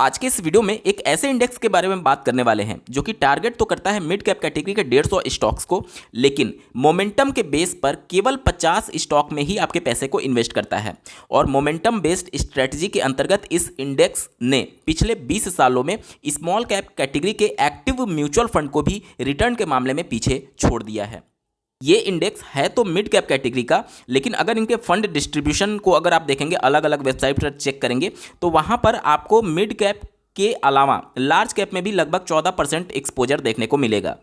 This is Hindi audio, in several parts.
आज के इस वीडियो में एक ऐसे इंडेक्स के बारे में बात करने वाले हैं जो कि टारगेट तो करता है मिड कैप कैटेगरी के 150 स्टॉक्स को, लेकिन मोमेंटम के बेस पर केवल 50 स्टॉक में ही आपके पैसे को इन्वेस्ट करता है। और मोमेंटम बेस्ड स्ट्रेटजी के अंतर्गत इस इंडेक्स ने पिछले 20 सालों में स्मॉल कैप कैटेगरी के एक्टिव म्यूचुअल फंड को भी रिटर्न के मामले में पीछे छोड़ दिया है। ये इंडेक्स है तो मिड कैप कैटेगरी का, लेकिन अगर इनके फंड डिस्ट्रीब्यूशन को अगर आप देखेंगे, अलग अलग वेबसाइट पर चेक करेंगे तो वहाँ पर आपको मिड कैप के अलावा लार्ज कैप में भी लगभग 14% एक्सपोजर देखने को मिलेगा।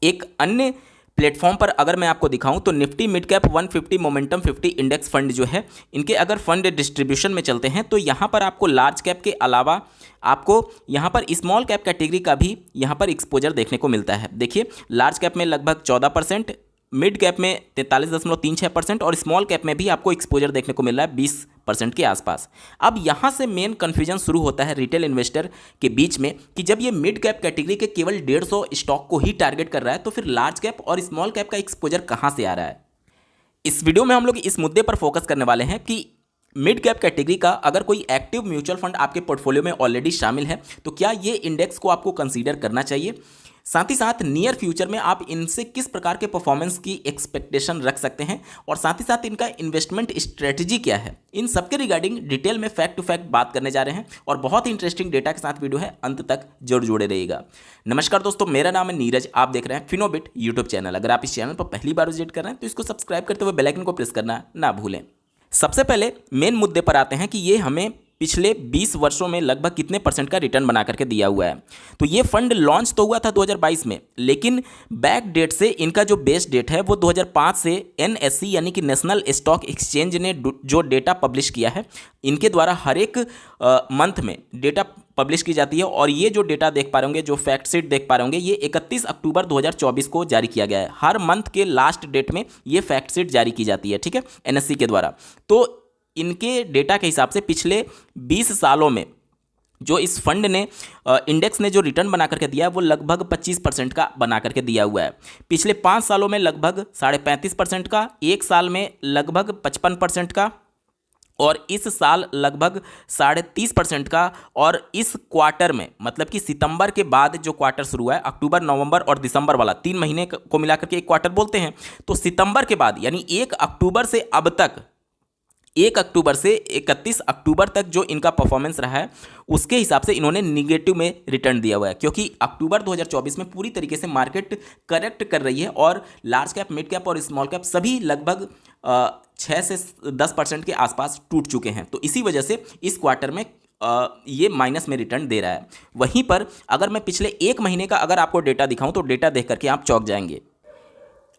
एक अन्य प्लेटफॉर्म पर अगर मैं आपको दिखाऊं तो Nifty mid cap 150 momentum 50 index fund जो है, इनके अगर फंड डिस्ट्रीब्यूशन में चलते हैं तो यहाँ पर आपको लार्ज कैप के अलावा आपको यहाँ पर स्मॉल कैप कैटेगरी का भी यहाँ पर एक्सपोजर देखने को मिलता है। देखिए, लार्ज कैप में लगभग 14%, मिड कैप में 43.36% और स्मॉल कैप में भी आपको एक्सपोजर देखने को मिल रहा है 20% के आसपास। अब यहाँ से मेन कन्फ्यूजन शुरू होता है रिटेल इन्वेस्टर के बीच में कि जब ये मिड कैप कैटेगरी के केवल 150 स्टॉक को ही टारगेट कर रहा है तो फिर लार्ज कैप और स्मॉल कैप का एक्सपोजर कहाँ से आ रहा है। इस वीडियो में हम लोग इस मुद्दे पर फोकस करने वाले हैं कि मिड कैप कैटेगरी का अगर कोई एक्टिव म्यूचुअल फंड आपके पोर्टफोलियो में ऑलरेडी शामिल है तो क्या ये इंडेक्स को आपको कंसीडर करना चाहिए, साथ ही साथ नियर फ्यूचर में आप इनसे किस प्रकार के परफॉर्मेंस की एक्सपेक्टेशन रख सकते हैं, और साथ ही साथ इनका इन्वेस्टमेंट स्ट्रेटजी क्या है। इन सबके रिगार्डिंग डिटेल में फैक्ट टू फैक्ट बात करने जा रहे हैं और बहुत ही इंटरेस्टिंग डेटा के साथ वीडियो है, अंत तक जरूर जुड़े रहिएगा। नमस्कार दोस्तों, मेरा नाम है नीरज, आप देख रहे हैं फिनोबिट यूट्यूब चैनल। अगर आप इस चैनल पर पहली बार विजिट कर रहे हैं तो इसको सब्सक्राइब करते हुए बेल आइकन को प्रेस करना ना भूलें। सबसे पहले मेन मुद्दे पर आते हैं कि ये हमें पिछले 20 वर्षों में लगभग कितने परसेंट का रिटर्न बना करके दिया हुआ है। तो ये फंड लॉन्च तो हुआ था 2022 में, लेकिन बैक डेट से इनका जो बेस डेट है वो 2005 से एनएससी यानी कि नेशनल स्टॉक एक्सचेंज ने जो डेटा पब्लिश किया है, इनके द्वारा हर एक मंथ में डेटा पब्लिश की जाती है। और ये जो डेटा देख पा रहे होंगे, जो फैक्ट शीट देख पा रहे होंगे, ये 31 अक्टूबर 2024 को जारी किया गया है। हर मंथ के लास्ट डेट में ये फैक्ट शीट जारी की जाती है, ठीक है, एनएससी के द्वारा। तो इनके डेटा के हिसाब से पिछले 20 सालों में जो इस फंड ने इंडेक्स ने जो रिटर्न बना करके दिया है वो लगभग 25% का बना करके दिया हुआ है। पिछले 5 सालों में लगभग 35.5% का, एक साल में लगभग 55% का, और इस साल लगभग 30.5% का। और इस क्वार्टर में, मतलब कि सितंबर के बाद जो क्वार्टर शुरू हुआ है, अक्टूबर, नवंबर और दिसंबर वाला 3 महीने को मिलाकर के एक क्वार्टर बोलते हैं, तो सितंबर के बाद यानी 1 अक्टूबर से अब तक, 1 अक्टूबर से 31 अक्टूबर तक जो इनका परफॉर्मेंस रहा है उसके हिसाब से इन्होंने निगेटिव में रिटर्न दिया हुआ है, क्योंकि अक्टूबर 2024 में पूरी तरीके से मार्केट करेक्ट कर रही है और लार्ज कैप, मिड कैप और स्मॉल कैप सभी लगभग 6 से 10% के आसपास टूट चुके हैं। तो इसी वजह से इस क्वार्टर में ये माइनस में रिटर्न दे रहा है। वहीं पर अगर मैं पिछले 1 महीने का अगर आपको डेटा दिखाऊं तो डेटा देख करके आप चौंक जाएंगे।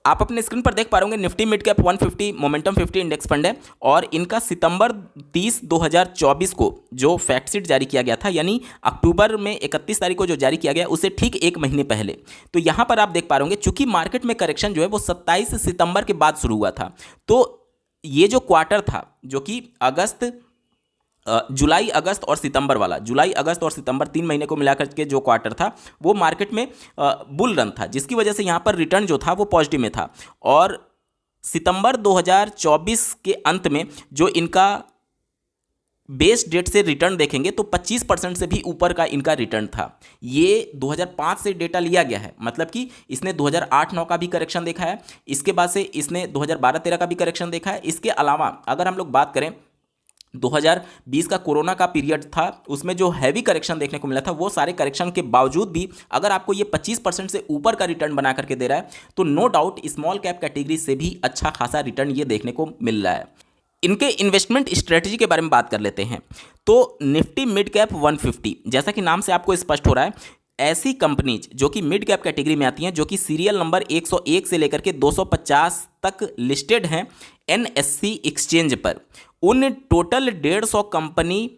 आप अपने स्क्रीन पर देख पा रहे होंगे Nifty mid cap 150 momentum 50 index fund है, और इनका सितंबर 30, 2024 को जो फैक्ट शीट जारी किया गया था, यानी अक्टूबर में 31 तारीख को जो जारी किया गया उससे ठीक 1 महीने पहले। तो यहाँ पर आप देख पा रहे होंगे, चूंकि मार्केट में करेक्शन जो है वो 27 सितंबर के बाद शुरू हुआ था, तो ये जो क्वार्टर था जो कि जुलाई, अगस्त और सितंबर वाला, जुलाई, अगस्त और सितंबर 3 महीने को मिलाकर के जो क्वार्टर था वो मार्केट में बुल रन था, जिसकी वजह से यहाँ पर रिटर्न जो था वो पॉजिटिव में था। और सितंबर 2024 के अंत में जो इनका बेस डेट से रिटर्न देखेंगे तो 25% से भी ऊपर का इनका रिटर्न था। ये 2005 से डेटा लिया गया है, मतलब कि इसने 2008-9 का भी करेक्शन देखा है, इसके बाद से इसने 2012-13 का भी करेक्शन देखा है। इसके अलावा अगर हम लोग बात करें 2020 का कोरोना का पीरियड था, उसमें जो हैवी करेक्शन देखने को मिला था, वो सारे करेक्शन के बावजूद भी अगर आपको ये 25% से ऊपर का रिटर्न बना करके दे रहा है तो no doubt small cap category से भी अच्छा खासा रिटर्न ये देखने को मिल रहा है। इनके इन्वेस्टमेंट स्ट्रेटजी के बारे में बात कर लेते हैं। तो निफ्टी मिड कैप 150, जैसा कि नाम से आपको स्पष्ट हो रहा है, ऐसी कंपनीज जो कि मिड कैप कैटेगरी में आती हैं, जो कि सीरियल नंबर 101 से लेकर के 250 तक लिस्टेड हैं एनएससी एक्सचेंज पर, उन टोटल 150 कंपनी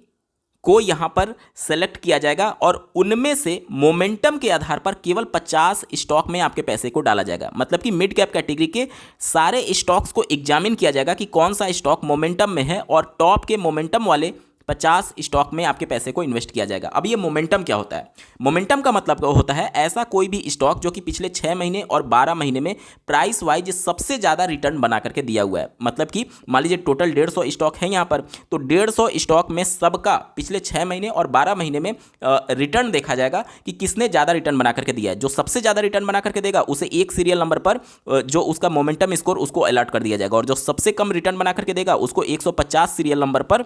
को यहाँ पर सेलेक्ट किया जाएगा और उनमें से मोमेंटम के आधार पर केवल 50 स्टॉक में आपके पैसे को डाला जाएगा। मतलब कि मिड कैप कैटेगरी के सारे स्टॉक्स को एग्जामिन किया जाएगा कि कौन सा स्टॉक मोमेंटम में है, और टॉप के मोमेंटम वाले 50 स्टॉक में आपके पैसे को इन्वेस्ट किया जाएगा। अब ये मोमेंटम क्या होता है? मोमेंटम का मतलब होता है ऐसा कोई भी स्टॉक जो कि पिछले 6 महीने और 12 महीने में प्राइस वाइज सबसे ज़्यादा रिटर्न बना करके दिया हुआ है। मतलब कि मान लीजिए टोटल 150 स्टॉक है यहाँ पर, तो 150 स्टॉक में सबका पिछले 6 महीने और 12 महीने में रिटर्न देखा जाएगा कि किसने ज़्यादा रिटर्न बना करके दिया है। जो सबसे ज़्यादा रिटर्न बना करके देगा उसे एक सीरियल नंबर पर जो उसका मोमेंटम स्कोर उसको अलॉट कर दिया जाएगा, और जो सबसे कम रिटर्न बना करके देगा उसको 150 सीरियल नंबर पर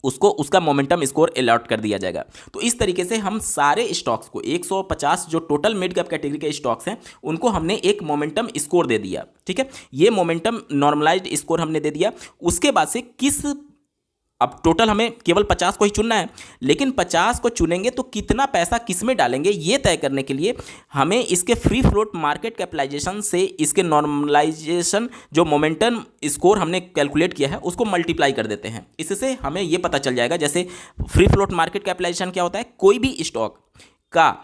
उसको उसका मोमेंटम स्कोर अलॉट कर दिया जाएगा। तो इस तरीके से हम सारे स्टॉक्स को 150 जो टोटल मिड कैप कैटेगरी के स्टॉक्स हैं उनको हमने एक मोमेंटम स्कोर दे दिया। ठीक है, ये मोमेंटम नॉर्मलाइज्ड स्कोर हमने दे दिया। उसके बाद से अब टोटल हमें केवल 50 को ही चुनना है, लेकिन 50 को चुनेंगे तो कितना पैसा किस में डालेंगे ये तय करने के लिए हमें इसके फ्री फ्लोट मार्केट कैपिटलाइजेशन से इसके नॉर्मलाइजेशन जो मोमेंटम स्कोर हमने कैलकुलेट किया है उसको मल्टीप्लाई कर देते हैं। इससे हमें ये पता चल जाएगा, जैसे फ्री फ्लोट मार्केट कैपिटलाइजेशन क्या होता है, कोई भी स्टॉक का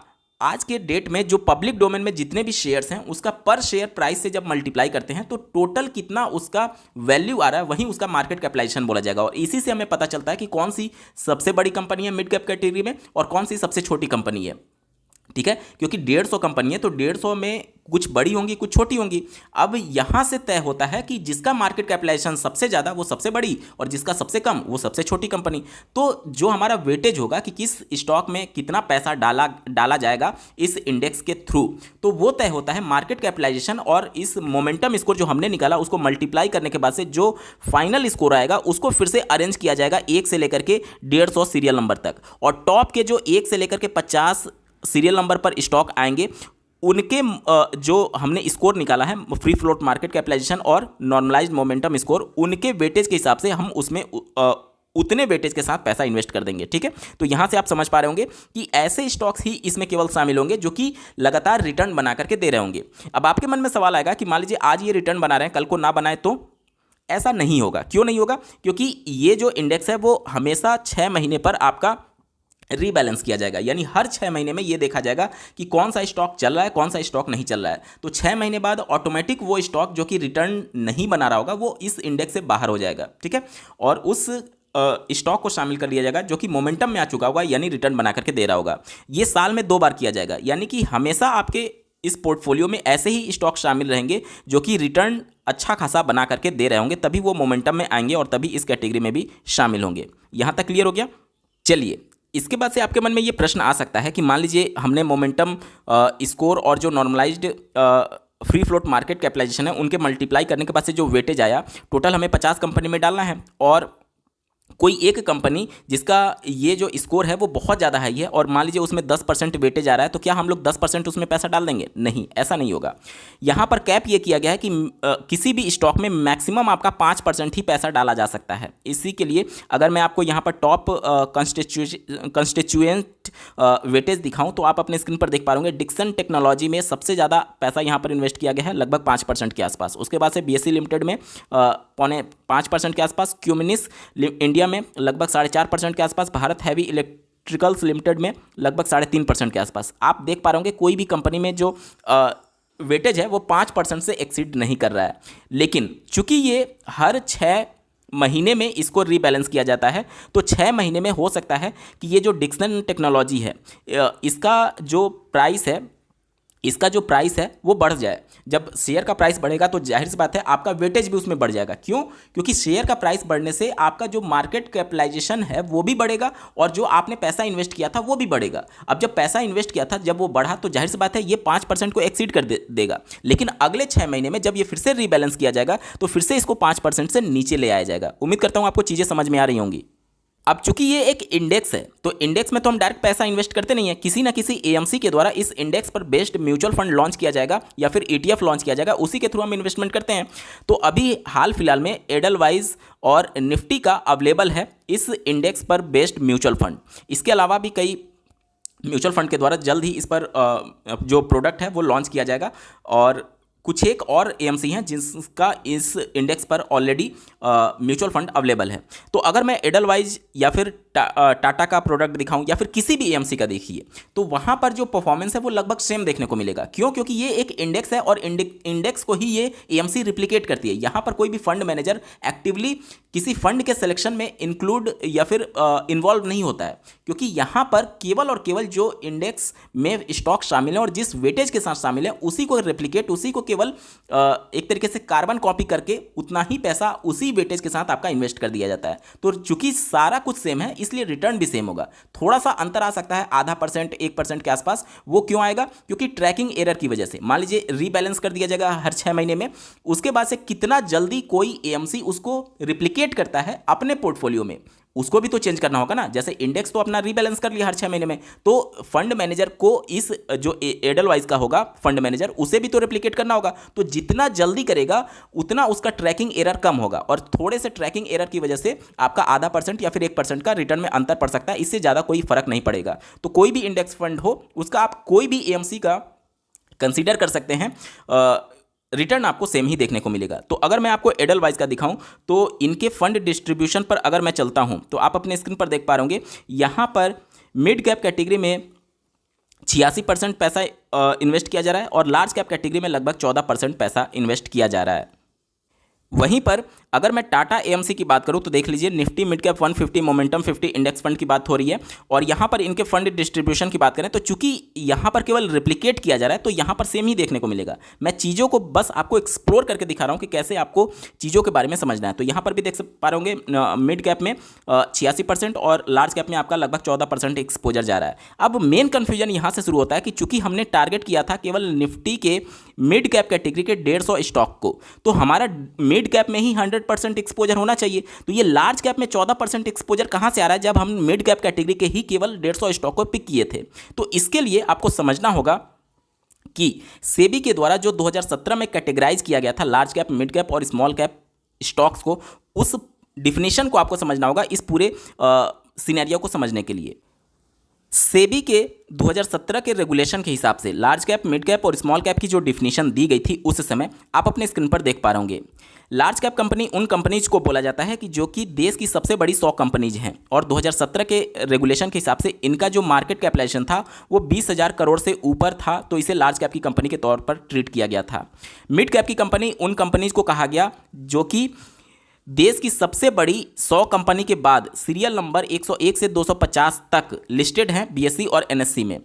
आज के डेट में जो पब्लिक डोमेन में जितने भी शेयर्स हैं उसका पर शेयर प्राइस से जब मल्टीप्लाई करते हैं तो टोटल कितना उसका वैल्यू आ रहा है वही उसका मार्केट कैपिटलाइजेशन बोला जाएगा। और इसी से हमें पता चलता है कि कौन सी सबसे बड़ी कंपनी है मिड कैप कैटेगरी में और कौन सी सबसे छोटी कंपनी है। ठीक है, क्योंकि 150 कंपनी है तो 150 में कुछ बड़ी होंगी कुछ छोटी होंगी। अब यहाँ से तय होता है कि जिसका मार्केट कैपिटलाइजेशन सबसे ज़्यादा वो सबसे बड़ी और जिसका सबसे कम वो सबसे छोटी कंपनी। तो जो हमारा वेटेज होगा कि किस स्टॉक में कितना पैसा डाला जाएगा इस इंडेक्स के थ्रू, तो वो तय होता है मार्केट कैपिटलाइजेशन और इस मोमेंटम स्कोर जो हमने निकाला उसको मल्टीप्लाई करने के बाद से जो फाइनल स्कोर आएगा उसको फिर से अरेंज किया जाएगा 1 से लेकर के 150 सीरियल नंबर तक। और टॉप के जो 1 से लेकर के 50 सीरियल नंबर पर स्टॉक आएंगे उनके जो हमने स्कोर निकाला है फ्री फ्लोट मार्केट कैपिटलाइजेशन और नॉर्मलाइज्ड मोमेंटम स्कोर, उनके वेटेज के हिसाब से हम उसमें उतने वेटेज के साथ पैसा इन्वेस्ट कर देंगे। ठीक है, तो यहाँ से आप समझ पा रहे होंगे कि ऐसे स्टॉक्स ही इसमें केवल शामिल होंगे जो कि लगातार रिटर्न बना करके दे रहे होंगे। अब आपके मन में सवाल आएगा कि मान लीजिए आज ये रिटर्न बना रहे हैं कल को ना बनाए तो? ऐसा नहीं होगा। क्यों नहीं होगा? क्योंकि ये जो इंडेक्स है वो हमेशा 6 महीने पर आपका रीबैलेंस किया जाएगा, यानी हर 6 महीने में ये देखा जाएगा कि कौन सा स्टॉक चल रहा है कौन सा स्टॉक नहीं चल रहा है। तो 6 महीने बाद ऑटोमेटिक वो स्टॉक जो कि रिटर्न नहीं बना रहा होगा वो इस इंडेक्स से बाहर हो जाएगा। ठीक है, और उस स्टॉक को शामिल कर लिया जाएगा जो कि मोमेंटम में आ चुका होगा यानी रिटर्न बना करके दे रहा होगा। ये साल में 2 बार किया जाएगा, यानी कि हमेशा आपके इस पोर्टफोलियो में ऐसे ही स्टॉक शामिल रहेंगे जो कि रिटर्न अच्छा खासा बना करके दे रहे होंगे, तभी वो मोमेंटम में आएंगे और तभी इस कैटेगरी में भी शामिल होंगे। यहाँ तक क्लियर हो गया? चलिए, इसके बाद से आपके मन में ये प्रश्न आ सकता है कि मान लीजिए हमने मोमेंटम स्कोर और जो normalised free float market capitalisation है उनके मल्टीप्लाई करने के बाद से जो वेटेज आया टोटल हमें 50 कंपनी में डालना है, और कोई एक कंपनी जिसका ये जो स्कोर है वो बहुत ज़्यादा हाई है और मान लीजिए उसमें 10% वेटेज आ रहा है, तो क्या हम लोग 10% उसमें पैसा डाल देंगे? नहीं, ऐसा नहीं होगा। यहाँ पर कैप ये किया गया है कि किसी भी स्टॉक में मैक्सिमम आपका 5% ही पैसा डाला जा सकता है। इसी के लिए अगर मैं आपको यहाँ पर टॉप कंस्टिट्यूएंट वेटेज दिखाऊँ तो आप अपने स्क्रीन पर देख पा रहे होंगे डिक्सन टेक्नोलॉजी में सबसे ज़्यादा पैसा यहाँ पर इन्वेस्ट किया गया है, लगभग 5% के आसपास। उसके बाद से BSE लिमिटेड में 5.5% के आसपास, क्यूमिनिस इंडिया में लगभग 4.5% के आसपास, भारत हैवी इलेक्ट्रिकल्स लिमिटेड में लगभग 3.5% के आसपास। आप देख पा रहे होंगे कोई भी कंपनी में जो वेटेज है वो 5% से एक्सीड नहीं कर रहा है। लेकिन चूंकि ये हर 6 महीने में इसको रीबैलेंस किया जाता है, तो 6 महीने में हो सकता है कि ये जो डिक्सन टेक्नोलॉजी है इसका जो प्राइस है वो बढ़ जाए। जब शेयर का प्राइस बढ़ेगा तो जाहिर सी बात है आपका वेटेज भी उसमें बढ़ जाएगा। क्यों? क्योंकि शेयर का प्राइस बढ़ने से आपका जो मार्केट कैपिटलाइजेशन है वो भी बढ़ेगा और जो आपने पैसा इन्वेस्ट किया था वो भी बढ़ेगा। अब जब पैसा इन्वेस्ट किया था जब वो बढ़ा तो जाहिर सी बात है ये 5% को एक्सीड कर देगा, लेकिन अगले 6 महीने में जब ये फिर से रीबैलेंस किया जाएगा तो फिर से इसको 5% से नीचे ले आया जाएगा। उम्मीद करता हूँ आपको चीज़ें समझ में आ रही होंगी। अब चूंकि ये एक इंडेक्स है तो इंडेक्स में तो हम डायरेक्ट पैसा इन्वेस्ट करते नहीं है, किसी ना किसी AMC के द्वारा इस इंडेक्स पर बेस्ड म्यूचुअल फंड लॉन्च किया जाएगा या फिर ETF लॉन्च किया जाएगा, उसी के थ्रू हम इन्वेस्टमेंट करते हैं। तो अभी हाल फिलहाल में एडलवाइज और निफ्टी का अवेलेबल है इस इंडेक्स पर बेस्ड म्यूचुअल फंड। इसके अलावा भी कई म्यूचुअल फंड के द्वारा जल्द ही इस पर जो प्रोडक्ट है वो लॉन्च किया जाएगा और कुछ एक और एएमसी हैं जिसका इस इंडेक्स पर ऑलरेडी म्यूचुअल फंड अवेलेबल है। तो अगर मैं एडलवाइज या फिर टाटा का प्रोडक्ट दिखाऊं या फिर किसी भी एएमसी का देखिए, तो वहां पर जो परफॉर्मेंस है वो लगभग सेम देखने को मिलेगा। क्यों? क्योंकि ये एक इंडेक्स है और इंडेक्स को ही ये एएमसी रिप्लिकेट करती है। यहां पर कोई भी फंड मैनेजर एक्टिवली किसी फंड के सिलेक्शन में इंक्लूड या फिर इन्वॉल्व नहीं होता है, क्योंकि यहां पर केवल और केवल जो इंडेक्स में स्टॉक शामिल है और जिस वेटेज के साथ शामिल है उसी को रेप्लिकेट, उसी को केवल एक तरीके से कार्बन कॉपी करके उतना ही पैसा उसी वेटेज के साथ आपका इन्वेस्ट कर दिया जाता है। तो चूंकि सारा कुछ सेम है इसलिए रिटर्न भी सेम होगा। थोड़ा सा अंतर आ सकता है, आधा परसेंट 1% के आसपास। वो क्यों आएगा? क्योंकि ट्रैकिंग एरर की वजह से। मान लीजिए रीबैलेंस कर दिया जाएगा हर 6 महीने में, उसके बाद से कितना जल्दी कोई एएमसी उसको रिप्लिकेट करता है अपने पोर्टफोलियो में, उसको भी तो चेंज करना होगा ना। जैसे इंडेक्स तो अपना रीबैलेंस कर लिया हर 6 महीने में, तो फंड मैनेजर को इस जो एडलवाइज का होगा फंड मैनेजर, उसे भी तो रेप्लिकेट करना होगा। तो जितना जल्दी करेगा उतना उसका ट्रैकिंग एरर कम होगा, और थोड़े से ट्रैकिंग एरर की वजह से आपका आधा परसेंट या फिर 1% का रिटर्न में अंतर पड़ सकता है। इससे ज़्यादा कोई फर्क नहीं पड़ेगा। तो कोई भी इंडेक्स फंड हो उसका आप कोई भी एएमसी का कंसीडर कर सकते हैं, रिटर्न आपको सेम ही देखने को मिलेगा। तो अगर मैं आपको एडलवाइज का दिखाऊं तो इनके फंड डिस्ट्रीब्यूशन पर अगर मैं चलता हूं तो आप अपने स्क्रीन पर देख पा रहे होंगे, यहां पर मिड कैप कैटेगरी में 86% पैसा इन्वेस्ट किया जा रहा है और लार्ज कैप कैटेगरी में लगभग 14% पैसा इन्वेस्ट किया जा रहा है। वहीं पर अगर मैं टाटा एएमसी की बात करूं तो देख लीजिए Nifty mid cap 150 momentum 50 index fund की बात हो रही है, और यहां पर इनके फंड डिस्ट्रीब्यूशन की बात करें तो चूंकि यहां पर केवल रिप्लिकेट किया जा रहा है तो यहां पर सेम ही देखने को मिलेगा। मैं चीज़ों को बस आपको एक्सप्लोर करके दिखा रहा हूं कि कैसे आपको चीज़ों के बारे में समझना है। तो यहां पर भी देख पा रहे होंगे मिड कैप में 86% और लार्ज कैप में आपका लगभग 14% एक्सपोजर जा रहा है। अब मेन कन्फ्यूजन यहां से शुरू होता है कि चूंकि हमने टारगेट किया था केवल निफ्टी के मिड कैप कैटेगरी के 150 स्टॉक को, तो हमारा मिड कैप में ही 100% एक्सपोजर होना चाहिए। तो ये लार्ज कैप में 14% एक्सपोजर कहां से आ रहा है जब हम मिड कैप कैटेगरी के ही केवल 150 स्टॉक को पिक किए थे? तो इसके लिए आपको समझना होगा कि सेबी के द्वारा जो 2017 में कैटेगराइज किया गया था लार्ज कैप, मिड कैप और स्मॉल कैप स्टॉक्स को, उस डिफिनेशन को आपको समझना होगा इस पूरे सिनेरियो को समझने के लिए। सेबी के 2017 के रेगुलेशन के हिसाब से लार्ज कैप, मिड कैप और स्मॉल कैप की जो डिफिनेशन दी गई थी उस समय आप अपने स्क्रीन पर देख पा रहे होंगे। लार्ज कैप कंपनी उन कंपनीज को बोला जाता है कि जो कि देश की सबसे बड़ी 100 कंपनीज हैं, और 2017 के रेगुलेशन के हिसाब से इनका जो मार्केट कैपिटलाइजेशन था वो 20,000 करोड़ से ऊपर था, तो इसे लार्ज कैप की कंपनी के तौर पर ट्रीट किया गया था। मिड कैप की कंपनी उन कंपनीज को कहा गया जो कि देश की सबसे बड़ी 100 कंपनी के बाद सीरियल नंबर 101 से 250 तक लिस्टेड हैं बीएसई और एनएससी में,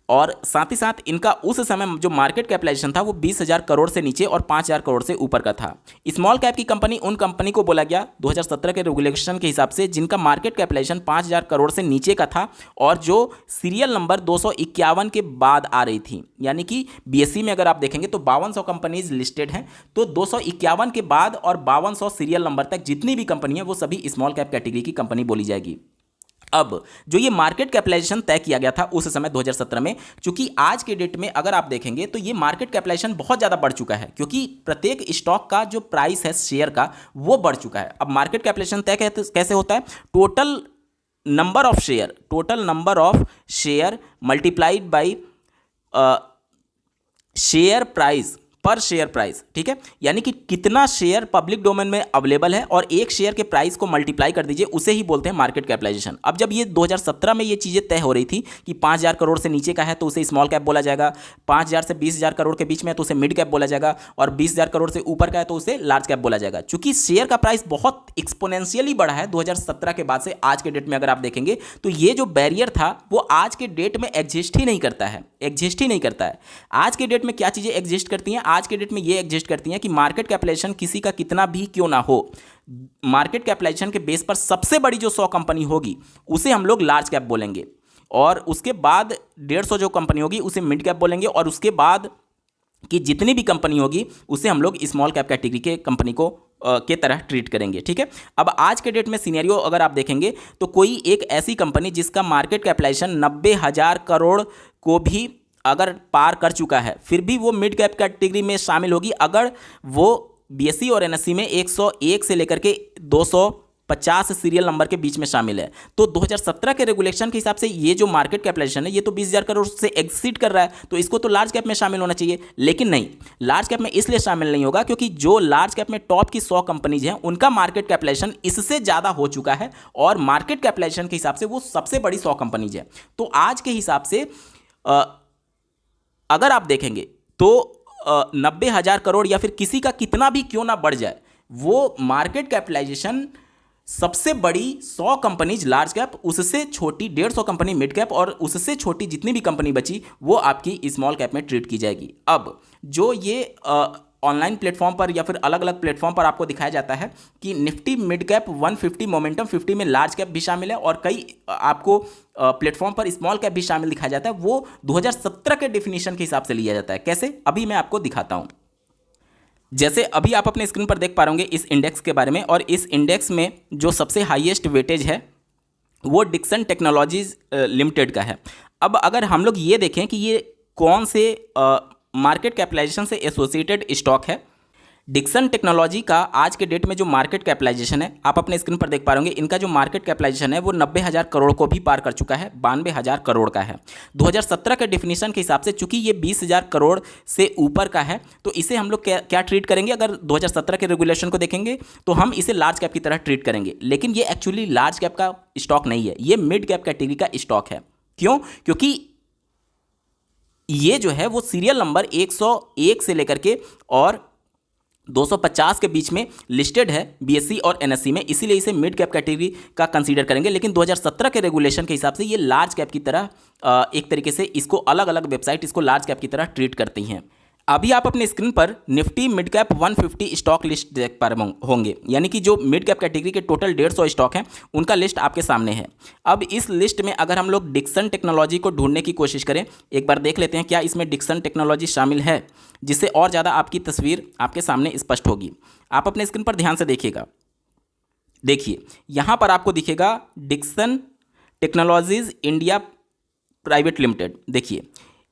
और साथ ही साथ इनका उस समय जो मार्केट कैपिटलाइजेशन था वो 20,000 करोड़ से नीचे और 5,000 करोड़ से ऊपर का था। स्मॉल कैप की कंपनी उन कंपनी को बोला गया 2017 के रेगुलेशन के हिसाब से जिनका मार्केट कैपिटलाइजेशन 5,000 करोड़ से नीचे का था और जो सीरियल नंबर 251 के बाद आ रही थी। यानी कि बीएसई में अगर आप देखेंगे तो 5200 कंपनीज लिस्टेड हैं, तो 251 के बाद और 5200 सीरियल नंबर तक जितनी भी कंपनी है वो सभी स्मॉल कैप कैटेगरी की कंपनी बोली जाएगी। अब जो ये मार्केट कैपिटलाइजेशन तय किया गया था उस समय 2017 में, चूंकि आज के डेट में अगर आप देखेंगे तो ये मार्केट कैपिटलाइजेशन बहुत ज़्यादा बढ़ चुका है, क्योंकि प्रत्येक स्टॉक का जो प्राइस है शेयर का वो बढ़ चुका है। अब मार्केट कैपिटलाइजेशन तय कैसे होता है? Total number of share multiplied by share price पर शेयर प्राइस, ठीक है। यानी कि कितना शेयर पब्लिक डोमेन में अवेलेबल है और एक शेयर के प्राइस को मल्टीप्लाई कर दीजिए, उसे ही बोलते हैं मार्केट कैपिटलाइजेशन। अब जब ये 2017 में ये चीज़ें तय हो रही थी कि 5,000 करोड़ से नीचे का है तो उसे स्मॉल कैप बोला जाएगा, 5,000 से 20,000 करोड़ के बीच में है तो उसे मिड कैप बोला जाएगा, और 20,000 करोड़ से ऊपर का है तो उसे लार्ज कैप बोला जाएगा। चूंकि शेयर का प्राइस बहुत एक्सपोनेंशियली बढ़ा है 2017 के बाद से आज के डेट में, अगर आप देखेंगे तो ये जो बैरियर था वो आज के डेट में एग्जिस्ट ही नहीं करता है। आज के डेट में क्या चीज़ें एग्जिस्ट करती हैं? आज के डेट में ये एग्जिस्ट करती हैं कि मार्केट कैपिटलाइजेशन किसी का कितना भी क्यों ना हो, मार्केट कैपिटलाइजेशन के बेस पर सबसे बड़ी जो 100 कंपनी होगी उसे हम लोग लार्ज कैप बोलेंगे, और उसके बाद 150 जो कंपनी होगी उसे मिड कैप बोलेंगे, और उसके बाद कि जितनी भी कंपनी होगी उसे हम लोग स्मॉल कैप कैटेगरी के कंपनी को के तरह ट्रीट करेंगे, ठीक है। अब आज के डेट में सिनेरियो अगर आप देखेंगे तो कोई एक ऐसी कंपनी जिसका मार्केट कैपिटलाइजेशन 90,000 करोड़ को भी अगर पार कर चुका है, फिर भी वो मिड कैप कैटेगरी में शामिल होगी अगर वो बीएसई और एनएससी में 101 से लेकर के 50 सीरियल नंबर के बीच में शामिल है। तो 2017 के रेगुलेशन के हिसाब से ये जो मार्केट कैपिटलाइजेशन है ये तो 20,000 करोड़ से एक्सीड कर रहा है, तो इसको तो लार्ज कैप में शामिल होना चाहिए। लेकिन नहीं, लार्ज कैप में इसलिए शामिल नहीं होगा क्योंकि जो लार्ज कैप में टॉप की 100 कंपनीज हैं उनका मार्केट कैपिटलाइजेशन इससे ज़्यादा हो चुका है, और मार्केट कैपिटलाइजेशन के हिसाब से वो सबसे बड़ी 100 कंपनीज है। तो आज के हिसाब से अगर आप देखेंगे तो 90,000 करोड़ या फिर किसी का कितना भी क्यों ना बढ़ जाए, वो मार्केट कैपिटलाइजेशन सबसे बड़ी 100 कंपनीज लार्ज कैप, उससे छोटी 150 कंपनी मिड कैप, और उससे छोटी जितनी भी कंपनी बची वो आपकी स्मॉल कैप में ट्रीट की जाएगी। अब जो ये ऑनलाइन प्लेटफॉर्म पर या फिर अलग अलग प्लेटफॉर्म पर आपको दिखाया जाता है कि निफ्टी मिड कैप 150, मोमेंटम 50 में लार्ज कैप भी शामिल है, और कई आपको प्लेटफॉर्म पर स्मॉल कैप भी शामिल दिखाया जाता है, वो 2017 के डेफिनेशन के हिसाब से लिया जाता है। कैसे, अभी मैं आपको दिखाता हूं। जैसे अभी आप अपने स्क्रीन पर देख पा रहे होंगे इस इंडेक्स के बारे में, और इस इंडेक्स में जो सबसे हाईएस्ट वेटेज है वो डिक्सन टेक्नोलॉजीज लिमिटेड का है। अब अगर हम लोग ये देखें कि ये कौन से मार्केट कैपिटलाइजेशन से एसोसिएटेड स्टॉक है, डिक्सन टेक्नोलॉजी का आज के डेट में जो मार्केट कैपिटलाइजेशन है आप अपने स्क्रीन पर देख पा रहे होंगे, इनका जो मार्केट कैपिटलाइजेशन है वो 90,000 करोड़ को भी पार कर चुका है, 92,000 करोड़ का है। 2017 के डेफिनेशन के हिसाब से चूंकि ये 20,000 करोड़ से ऊपर का है, तो इसे हम लोग क्या ट्रीट करेंगे, अगर 2017 के रेगुलेशन को देखेंगे तो हम इसे लार्ज कैप की तरह ट्रीट करेंगे। लेकिन ये एक्चुअली लार्ज कैप का स्टॉक नहीं है, ये मिड कैप कैटेगरी का स्टॉक है। क्यों? क्योंकि ये जो है वो सीरियल नंबर 101 से लेकर के और 250 के बीच में लिस्टेड है बीएसई और एनएसई में, इसीलिए इसे मिड कैप कैटेगरी का कंसीडर करेंगे। लेकिन 2017 के रेगुलेशन के हिसाब से ये लार्ज कैप की तरह एक तरीके से इसको अलग अलग वेबसाइट इसको लार्ज कैप की तरह ट्रीट करती हैं। अभी आप अपने स्क्रीन पर Nifty mid cap 150 stock list देख पा रहे होंगे, यानी कि जो मिड कैप कैटेगरी के टोटल 150 स्टॉक हैं उनका लिस्ट आपके सामने है। अब इस लिस्ट में अगर हम लोग डिक्सन टेक्नोलॉजी को ढूंढने की कोशिश करें, एक बार देख लेते हैं क्या इसमें डिक्सन टेक्नोलॉजी शामिल है, जिससे और ज़्यादा आपकी तस्वीर आपके सामने स्पष्ट होगी। आप अपने स्क्रीन पर ध्यान से देखिएगा, देखिए यहाँ पर आपको दिखेगा Dixon Technologies India Private Limited. देखिए,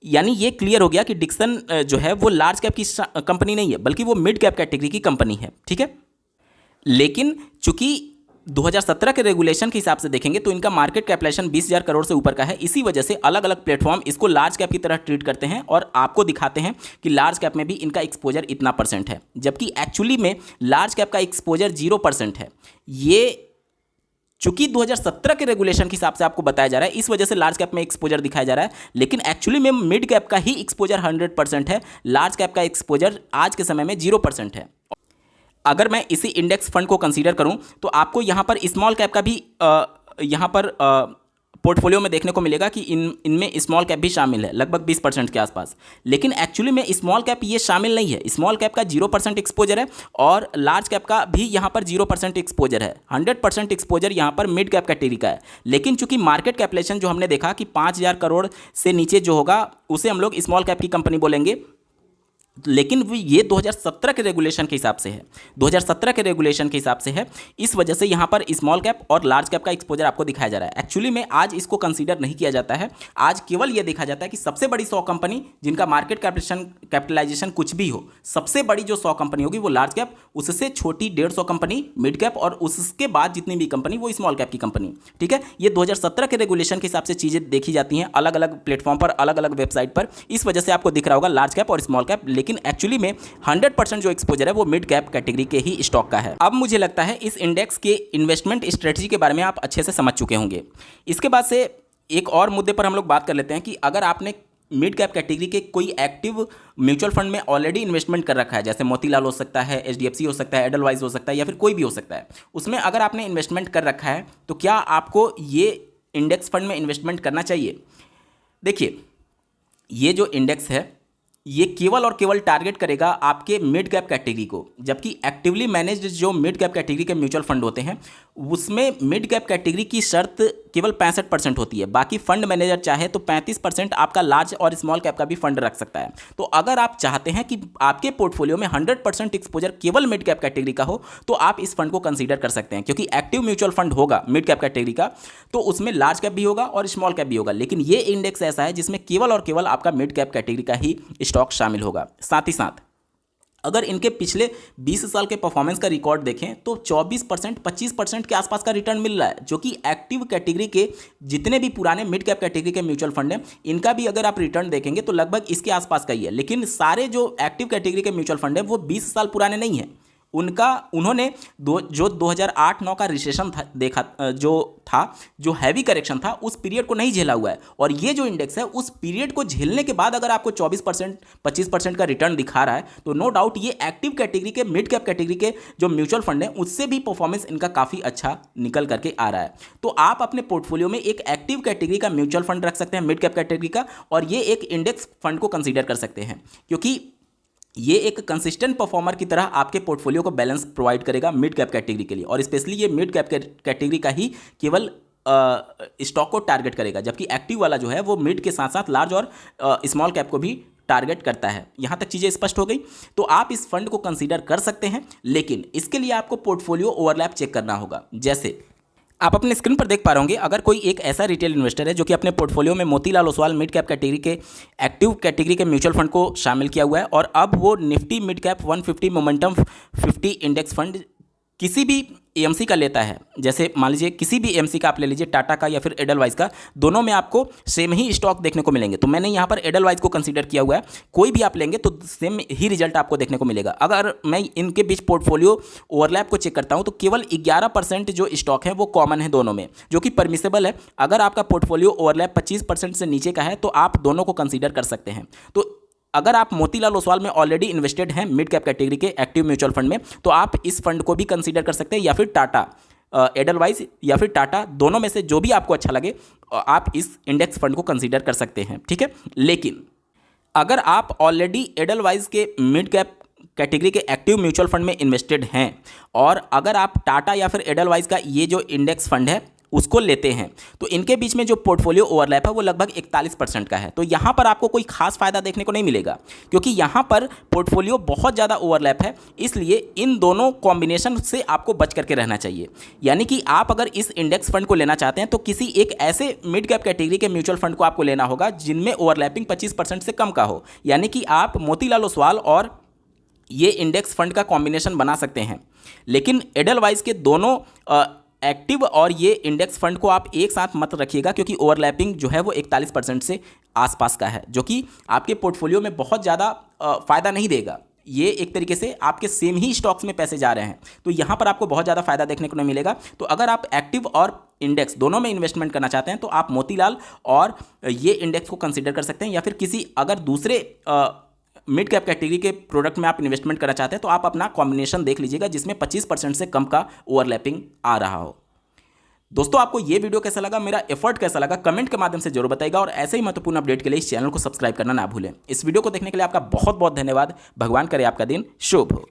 यानी ये क्लियर हो गया कि डिक्सन जो है वो लार्ज कैप की कंपनी नहीं है, बल्कि वो मिड कैप कैटेगरी की कंपनी है, ठीक है। लेकिन चूंकि 2017 के रेगुलेशन के हिसाब से देखेंगे तो इनका मार्केट कैपिटलाइजेशन 20,000 करोड़ से ऊपर का है, इसी वजह से अलग अलग प्लेटफॉर्म इसको लार्ज कैप की तरह ट्रीट करते हैं और आपको दिखाते हैं कि लार्ज कैप में भी इनका एक्सपोजर इतना % है, जबकि एक्चुअली में लार्ज कैप का एक्सपोजर 0% है। ये चूंकि 2017 के रेगुलेशन के हिसाब से आपको बताया जा रहा है, इस वजह से लार्ज कैप में एक्सपोजर दिखाया जा रहा है, लेकिन एक्चुअली में मिड कैप का ही एक्सपोजर 100% है, लार्ज कैप का एक्सपोजर आज के समय में 0% है। अगर मैं इसी इंडेक्स फंड को कंसीडर करूं तो आपको यहां पर स्मॉल कैप का भी यहां पर पोर्टफोलियो में देखने को मिलेगा कि इनमें स्मॉल कैप भी शामिल है, लगभग 20% के आसपास। लेकिन एक्चुअली में स्मॉल कैप ये शामिल नहीं है, स्मॉल कैप का 0% एक्सपोजर है और लार्ज कैप का भी यहाँ पर 0% एक्सपोजर है। 100% एक्सपोजर यहाँ पर मिड कैप कैटेगरी का है। लेकिन चूंकि मार्केट कैपिटलाइजेशन जो हमने देखा कि 5,000 करोड़ से नीचे जो होगा उसे हम लोग स्मॉल कैप की कंपनी बोलेंगे, लेकिन ये 2017 के रेगुलेशन के हिसाब से है, 2017 के रेगुलेशन के हिसाब से है, इस वजह से यहाँ पर स्मॉल कैप और लार्ज कैप का एक्सपोजर आपको दिखाया जा रहा है। एक्चुअली में आज इसको कंसीडर नहीं किया जाता है, आज केवल ये देखा जाता है कि सबसे बड़ी 100 कंपनी जिनका मार्केट कैपिटलाइजेशन कुछ भी हो, सबसे बड़ी जो 100 कंपनी होगी वो लार्ज कैप, उससे छोटी 150 कंपनी मिड कैप और उसके बाद जितनी भी कंपनी वो स्मॉल कैप की कंपनी, ठीक है। ये 2017 के रेगुलेशन के हिसाब से चीज़ें देखी जाती हैं अलग अलग प्लेटफॉर्म पर, अलग अलग वेबसाइट पर, इस वजह से आपको दिख रहा होगा लार्ज कैप और स्मॉल कैप, लेकिन एक्चुअली में 100% जो एक्सपोजर है वो मिड कैप कैटेगरी के ही स्टॉक का है। अब मुझे लगता है इस इंडेक्स के इन्वेस्टमेंट स्ट्रेटजी के बारे में आप अच्छे से समझ चुके होंगे। इसके बाद से एक और मुद्दे पर हम लोग बात कर लेते हैं कि अगर आपने मिड कैप कैटेगरी के कोई एक्टिव म्यूचुअल फंड में ऑलरेडी इन्वेस्टमेंट कर रखा है, जैसे मोतीलाल हो सकता है, HDFC हो सकता है, एडलवाइज हो सकता है, या फिर कोई भी हो सकता है, उसमें अगर आपने इन्वेस्टमेंट कर रखा है तो क्या आपको ये इंडेक्स फंड में इन्वेस्टमेंट करना चाहिए? देखिए, ये जो इंडेक्स है ये केवल और केवल टारगेट करेगा आपके मिड कैप कैटेगरी को, जबकि एक्टिवली मैनेज्ड जो मिड कैप कैटेगरी के म्यूचुअल फंड होते हैं उसमें मिड कैप कैटेगरी की शर्त केवल 65% होती है। बाकी फंड मैनेजर चाहे तो 35% आपका लार्ज और स्मॉल कैप का भी फंड रख सकता है। तो अगर आप चाहते हैं कि आपके पोर्टफोलियो में 100% एक्सपोजर केवल मिड कैप कैटेगरी का हो तो आप इस फंड को कंसीडर कर सकते हैं, क्योंकि एक्टिव म्यूचुअल फंड होगा मिड कैप कैटेगरी का तो उसमें लार्ज कैप भी होगा और स्मॉल कैप भी होगा। लेकिन ये इंडेक्स ऐसा है जिसमें केवल और केवल आपका मिड कैप कैटेगरी का ही स्टॉक शामिल होगा। साथ ही साथ अगर इनके पिछले 20 साल के परफॉर्मेंस का रिकॉर्ड देखें तो 24%, 25% के आसपास का रिटर्न मिल रहा है, जो कि एक्टिव कैटेगरी के जितने भी पुराने मिड कैप कैटेगरी के म्यूचुअल फंड हैं इनका भी अगर आप रिटर्न देखेंगे तो लगभग इसके आसपास का ही है। लेकिन सारे जो एक्टिव कैटेगरी के म्यूचुअल फंड हैं वो 20 साल पुराने नहीं हैं। उन्होंने जो 2008-9 का रिसेशन जो हैवी करेक्शन था उस पीरियड को नहीं झेला हुआ है। और ये जो इंडेक्स है उस पीरियड को झेलने के बाद अगर आपको 24%, 25% का रिटर्न दिखा रहा है तो नो डाउट ये एक्टिव कैटेगरी के, मिड कैप कैटेगरी के जो म्यूचुअल फंड है उससे भी परफॉर्मेंस इनका काफ़ी अच्छा निकल करके आ रहा है। तो आप अपने पोर्टफोलियो में एक एक्टिव कैटेगरी का म्यूचुअल फंड रख सकते हैं, मिड कैप कैटेगरी का, और ये एक इंडेक्स फंड को कंसीडर कर सकते हैं, क्योंकि ये एक कंसिस्टेंट परफॉर्मर की तरह आपके पोर्टफोलियो को बैलेंस प्रोवाइड करेगा मिड कैप कैटेगरी के लिए। और स्पेशली ये मिड कैप कैटेगरी का ही केवल स्टॉक को टारगेट करेगा, जबकि एक्टिव वाला जो है वो मिड के साथ साथ लार्ज और स्मॉल कैप को भी टारगेट करता है। यहाँ तक चीज़ें स्पष्ट हो गई। तो आप इस फंड को कंसीडर कर सकते हैं, लेकिन इसके लिए आपको पोर्टफोलियो ओवरलैप चेक करना होगा। जैसे आप अपने स्क्रीन पर देख पा रहे होंगे, अगर कोई एक ऐसा रिटेल इन्वेस्टर है जो कि अपने पोर्टफोलियो में Motilal Oswal mid cap category के एक्टिव कैटेगरी के म्यूचुअल फंड को शामिल किया हुआ है, और अब वो Nifty mid cap 150 momentum 50 index fund किसी भी एएमसी का लेता है, जैसे मान लीजिए किसी भी एएमसी का आप ले लीजिए, टाटा का या फिर एडलवाइज का, दोनों में आपको सेम ही स्टॉक देखने को मिलेंगे। तो मैंने यहाँ पर एडलवाइज को कंसीडर किया हुआ है। कोई भी आप लेंगे तो सेम ही रिजल्ट आपको देखने को मिलेगा। अगर मैं इनके बीच पोर्टफोलियो ओवरलैप को चेक करता हूँ तो केवल 11% जो स्टॉक है वो कॉमन है दोनों में, जो कि परमिसेबल है। अगर आपका पोर्टफोलियो ओवरलैप 25% से नीचे का है तो आप दोनों को कंसीडर कर सकते हैं। तो अगर आप मोतीलाल ओसवाल में ऑलरेडी इन्वेस्टेड हैं मिड कैप कैटेगरी के एक्टिव म्यूचुअल फंड में, तो आप इस फंड को भी कंसीडर कर सकते हैं, या फिर टाटा एडलवाइज या फिर टाटा, दोनों में से जो भी आपको अच्छा लगे आप इस इंडेक्स फंड को कंसीडर कर सकते हैं, ठीक है। लेकिन अगर आप ऑलरेडी एडलवाइज के मिड कैप कैटेगरी के एक्टिव म्यूचुअल फंड में इन्वेस्टेड हैं और अगर आप टाटा या फिर एडलवाइज का ये जो इंडेक्स फंड है उसको लेते हैं, तो इनके बीच में जो पोर्टफोलियो ओवरलैप है वो लगभग 41% का है। तो यहाँ पर आपको कोई खास फायदा देखने को नहीं मिलेगा, क्योंकि यहाँ पर पोर्टफोलियो बहुत ज़्यादा ओवरलैप है। इसलिए इन दोनों कॉम्बिनेशन से आपको बच करके रहना चाहिए। यानी कि आप अगर इस इंडेक्स फंड को लेना चाहते हैं तो किसी एक ऐसे मिड कैप कैटेगरी के म्यूचुअल फंड को आपको लेना होगा जिनमें ओवरलैपिंग 25% से कम का हो। यानी कि आप मोतीलाल ओसवाल और ये इंडेक्स फंड का कॉम्बिनेशन बना सकते हैं, लेकिन एडलवाइज के दोनों एक्टिव और ये इंडेक्स फंड को आप एक साथ मत रखिएगा, क्योंकि ओवरलैपिंग जो है वो 41% से आसपास का है, जो कि आपके पोर्टफोलियो में बहुत ज़्यादा फ़ायदा नहीं देगा। ये एक तरीके से आपके सेम ही स्टॉक्स में पैसे जा रहे हैं, तो यहाँ पर आपको बहुत ज़्यादा फायदा देखने को नहीं मिलेगा। तो अगर आप एक्टिव और इंडेक्स दोनों में इन्वेस्टमेंट करना चाहते हैं तो आप मोतीलाल और ये इंडेक्स को कंसिडर कर सकते हैं, या फिर किसी अगर दूसरे मिड कैप कैटेगरी के प्रोडक्ट में आप इन्वेस्टमेंट करना चाहते हैं तो आप अपना कॉम्बिनेशन देख लीजिएगा जिसमें 25% से कम का ओवरलैपिंग आ रहा हो। दोस्तों, आपको ये वीडियो कैसा लगा, मेरा एफर्ट कैसा लगा, कमेंट के माध्यम से जरूर बताइएगा, और ऐसे ही महत्वपूर्ण अपडेट के लिए इस चैनल को सब्सक्राइब करना ना भूलें। इस वीडियो को देखने के लिए आपका बहुत बहुत धन्यवाद। भगवान करे आपका दिन शुभ हो।